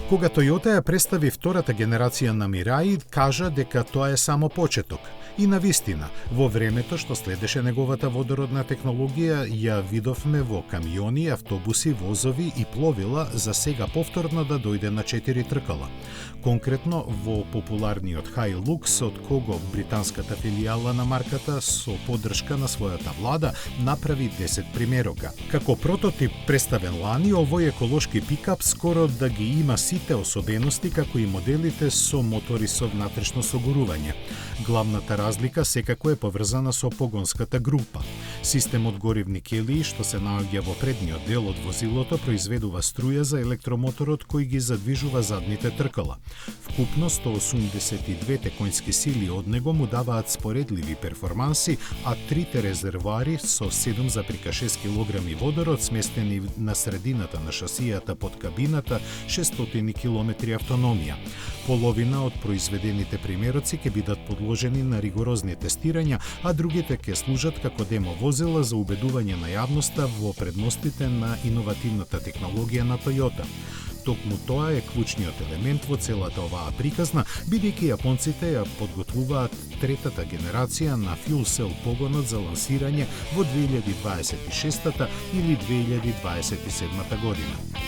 Кога Toyota ја представи втората генерација на Mirai, кажа дека тоа е само почеток. И навистина, во времето што следеше неговата водородна технологија, ја видовме во камиони, автобуси, возови и пловила за сега повторно да дојде на 4 тркала. Конкретно во популарниот Hilux, од кого британската филијала на марката со поддршка на својата влада направи 10 примерока. Како прототип представен лани, овој еколошки пикап скоро да ги има сите особености како и моделите со мотори со внатрешно согорување. Главната разлика секако е поврзана со погонската група. Системот горивни келии што се наоѓа во предниот дел од возилото произведува струја за електромоторот кој ги задвижува задните тркала. Вкупно 182 конски сили од него му даваат споредливи перформанси, а трите резервоари со 7,6 кг водород сместени на средината на шасијата под кабината 600 км автономија. Половина од произведените примероци ќе бидат подложени на ригорозни тестирања, а другите ќе служат како демо возила за убедување на јавноста во предностите на иновативната технологија на Toyota. Токму тоа е клучниот елемент во целата оваа приказна, бидејќи јапонците ја подготвуваат третата генерација на fuel cell погонот за лансирање во 2026 или 2027 година.